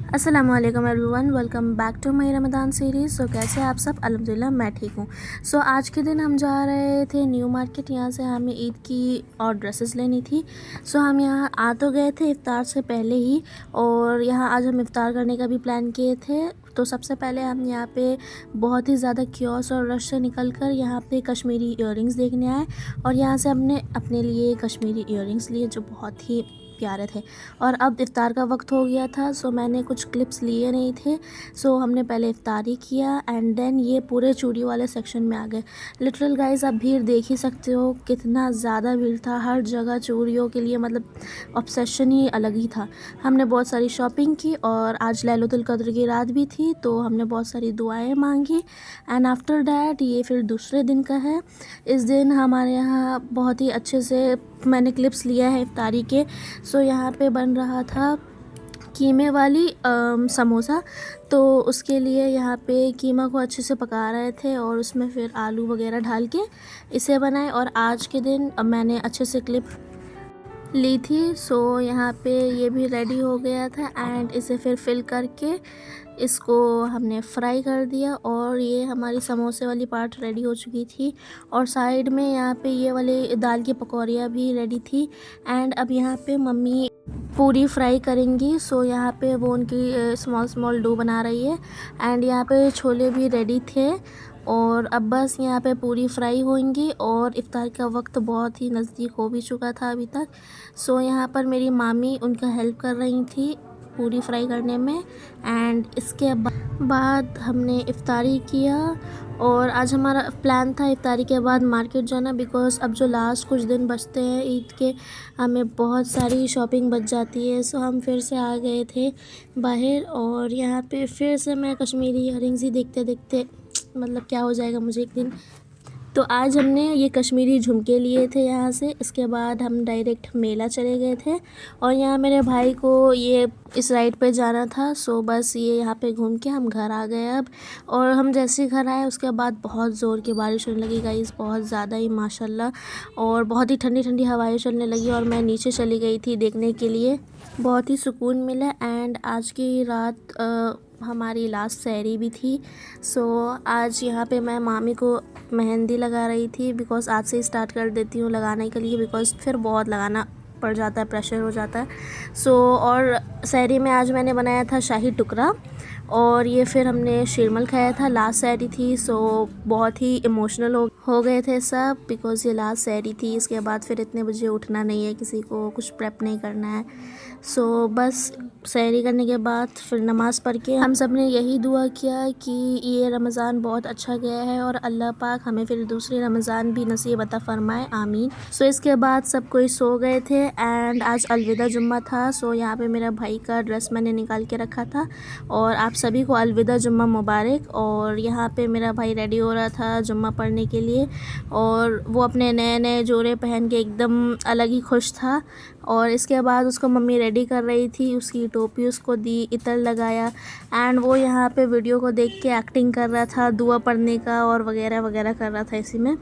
अस्सलाम वालेकुम everyone, welcome back to my Ramzan series. So कैसे हैं आप सब? अल्हम्दुलिल्लाह मैं ठीक हूँ। सो आज के दिन हम जा रहे थे न्यू मार्केट। यहाँ से हमें ईद की और ड्रेसेस लेनी थी। सो हम यहाँ आ तो गए थे इफ़्तार से पहले ही, और यहाँ आज हम इफ़्तार करने का भी प्लान किए थे। तो सबसे पहले हम यहाँ पे बहुत ही ज़्यादा क्योस और रश से निकल कर यहाँ पे कश्मीरी इयररिंग्स देखने आए, और यहाँ से हमने अपने लिए कश्मीरी इयररिंग्स लिए जो बहुत ही प्यारे थे। और अब इफ़्तार का वक्त हो गया था, सो मैंने कुछ क्लिप्स लिए नहीं थे। सो हमने पहले इफ़्तारी किया एंड देन ये पूरे चूड़ी वाले सेक्शन में आ गए। लिटरल गाइस, आप भीड़ देख ही सकते हो, कितना ज़्यादा भीड़ था हर जगह चूड़ियों के लिए। मतलब ऑब्सेशन ही अलग ही था। हमने बहुत सारी शॉपिंग की, और आज लैलतुल कद्र की रात भी थी, तो हमने बहुत सारी दुआएं मांगी। एंड आफ्टर डैट ये फिर दूसरे दिन का है। इस दिन हमारे यहाँ बहुत ही अच्छे से मैंने क्लिप्स लिया है इफ़्तारी के। सो यहाँ पे बन रहा था कीमे वाली समोसा। तो उसके लिए यहाँ पे कीमा को अच्छे से पका रहे थे, और उसमें फिर आलू वगैरह डाल के इसे बनाए। और आज के दिन मैंने अच्छे से क्लिप ली थी। सो यहाँ पे ये भी रेडी हो गया था, एंड इसे फिर फिल करके इसको हमने फ्राई कर दिया, और ये हमारी समोसे वाली पार्ट रेडी हो चुकी थी। और साइड में यहाँ पे ये वाले दाल की पकौड़ियाँ भी रेडी थी। एंड अब यहाँ पे मम्मी पूरी फ्राई करेंगी। सो यहाँ पे वो उनकी स्मॉल स्मॉल डो बना रही है, एंड यहाँ पे छोले भी रेडी थे। और अब बस यहाँ पे पूरी फ्राई होंगी, और इफ़्तार का वक्त बहुत ही नज़दीक हो भी चुका था अभी तक। सो यहाँ पर मेरी मामी उनका हेल्प कर रही थी पूरी फ्राई करने में। एंड इसके बाद हमने इफ़्तारी किया, और आज हमारा प्लान था इफ़्तारी के बाद मार्केट जाना, बिकॉज़ अब जो लास्ट कुछ दिन बचते हैं ईद के, हमें बहुत सारी शॉपिंग बच जाती है। सो हम फिर से आ गए थे बाहर, और यहाँ पे फिर से मैं कश्मीरी इयररिंग्स ही देखते देखते मतलब क्या हो जाएगा मुझे एक दिन। तो आज हमने ये कश्मीरी झुमके लिए थे यहाँ से। इसके बाद हम डायरेक्ट मेला चले गए थे, और यहाँ मेरे भाई को ये इस राइड पे जाना था। सो बस ये यहाँ पे घूम के हम घर आ गए अब। और हम जैसे घर आए उसके बाद बहुत ज़ोर की बारिश होने लगी गाइस, बहुत ज़्यादा ही माशाल्लाह, और बहुत ही ठंडी ठंडी हवाएं चलने लगी। और मैं नीचे चली गई थी देखने के लिए, बहुत ही सुकून मिला। एंड आज की रात हमारी लास्ट सहरी भी थी। सो आज यहाँ पे मैं मामी को मेहंदी लगा रही थी, बिकॉज़ आज से ही स्टार्ट कर देती हूँ लगाने के लिए, बिकॉज़ फिर बहुत लगाना पड़ जाता है, प्रेशर हो जाता है। सो और सहरी में आज मैंने बनाया था शाही टुकड़ा, और ये फिर हमने शीरमल खाया था। लास्ट सहरी थी, सो बहुत ही इमोशनल हो गए थे सब, बिकॉज़ ये लास्ट सहरी थी। इसके बाद फिर इतने बजे उठना नहीं है, किसी को कुछ प्रेप नहीं करना है। सो बस सहरी करने के बाद फिर नमाज़ पढ़ के हम सब ने यही दुआ किया कि ये रमज़ान बहुत अच्छा गया है, और अल्लाह पाक हमें फिर दूसरी रमज़ान भी नसीब अता फ़रमाए, आमीन। सो इसके बाद सब कोई सो गए थे, एंड आज अलविदा जुम्मा था। सो यहाँ पे मेरा भाई का ड्रेस मैंने निकाल के रखा था, और आप सभी को अलविदा जुम्मा मुबारक। और यहाँ पे मेरा भाई रेडी हो रहा था जुम्मा पढ़ने के लिए, और वो अपने नए नए जोड़े पहन के एकदम अलग ही खुश था। और इसके बाद उसको मम्मी रेडी कर रही थी, उसकी टोपी उसको दी, इतर लगाया, एंड वो यहाँ पे वीडियो को देख के एक्टिंग कर रहा था दुआ पढ़ने का, और वगैरह वगैरह कर रहा था इसी में।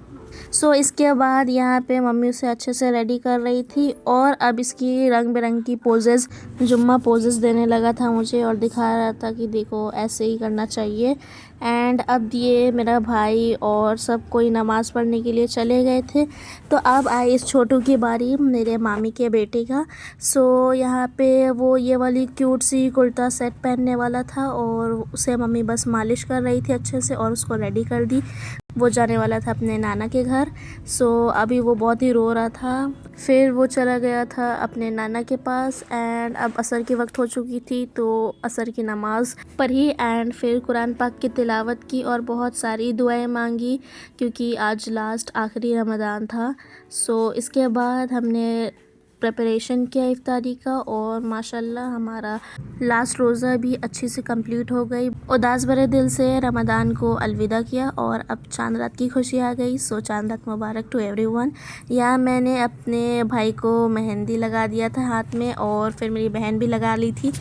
सो इसके बाद यहाँ पे मम्मी उसे अच्छे से रेडी कर रही थी, और अब इसकी रंग बिरंगी पोजेस, जुम्मा पोजेस देने लगा था मुझे, और दिखा रहा था कि देखो ऐसे ही करना चाहिए। एंड अब ये मेरा भाई और सब कोई नमाज़ पढ़ने के लिए चले गए थे। तो अब आई इस छोटू की बारी, मेरे मामी के बेटे का। सो यहाँ पे वो ये वाली क्यूट सी कुर्ता सेट पहनने वाला था, और उसे मम्मी बस मालिश कर रही थी अच्छे से, और उसको रेडी कर दी। वो जाने वाला था अपने नाना के घर। सो अभी वो बहुत ही रो रहा था। फिर वो चला गया था अपने नाना के पास, एंड अब असर की वक्त हो चुकी थी, तो असर की नमाज़ पढ़ी, एंड फिर कुरान पाक की तिलावत की, और बहुत सारी दुआएं मांगी, क्योंकि आज लास्ट आखिरी रमज़ान था। सो इसके बाद हमने प्रिपरेशन किया इफ्तारी का, और माशाल्लाह हमारा लास्ट रोज़ा भी अच्छी से कंप्लीट हो गई। उदास भरे दिल से रमज़ान को अलविदा किया, और अब चांद रात की खुशी आ गई। सो चांद रात मुबारक टू एवरीवन। यहाँ मैंने अपने भाई को मेहंदी लगा दिया था हाथ में, और फिर मेरी बहन भी लगा ली थी।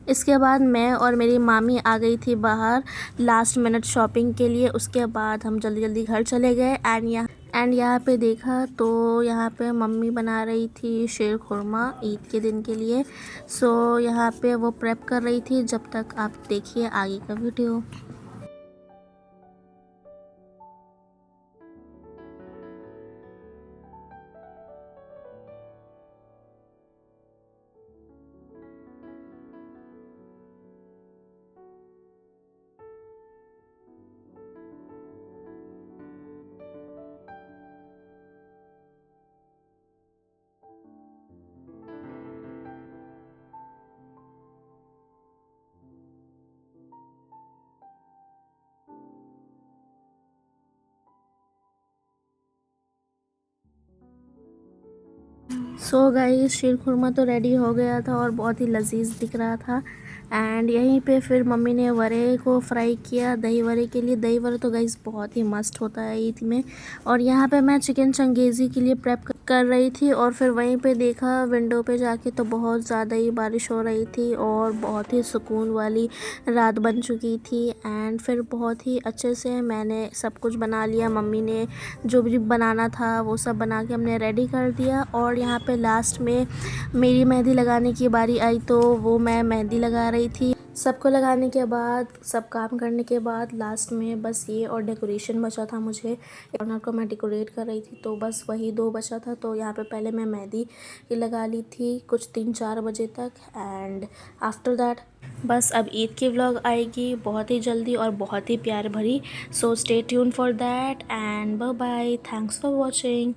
इसके बाद मैं और मेरी मामी आ गई थी बाहर लास्ट मिनट शॉपिंग के लिए। उसके बाद हम जल्दी जल्दी घर चले गए, एंड यहाँ एंड यहाँ पे देखा तो यहाँ पे मम्मी बना रही थी शीर खुरमा ईद के दिन के लिए। सो यहाँ पे वो प्रेप कर रही थी, जब तक आप देखिए आगे का वीडियो। सो गाइस शीर खुरमा तो रेडी हो गया था और बहुत ही लजीज दिख रहा था। एंड यहीं पे फिर मम्मी ने वड़े को फ्राई किया दही वड़े के लिए। दही वड़े तो गाइस बहुत ही मस्त होता है ईद में। और यहाँ पे मैं चिकन चंगेज़ी के लिए प्रेप कर रही थी और फिर वहीं पे देखा विंडो पे जाके तो बहुत ज़्यादा ही बारिश हो रही थी और बहुत ही सुकून वाली रात बन चुकी थी। एंड फिर बहुत ही अच्छे से मैंने सब कुछ बना लिया। मम्मी ने जो भी बनाना था वो सब बना के हमने रेडी कर दिया। और यहाँ पे लास्ट में मेरी मेहंदी लगाने की बारी आई तो वो मैं मेहंदी लगा रही थी। सबको लगाने के बाद सब काम करने के बाद लास्ट में बस ये और डेकोरेशन बचा था। मुझे कॉर्नर को मैं डेकोरेट कर रही थी तो बस वही 2 बचा था। तो यहाँ पे पहले मैं मेहंदी लगा ली थी कुछ 3-4 बजे तक। एंड आफ्टर दैट बस अब ईद की व्लॉग आएगी बहुत ही जल्दी और बहुत ही प्यार भरी। So stay tune for that and bye bye, thanks for watching.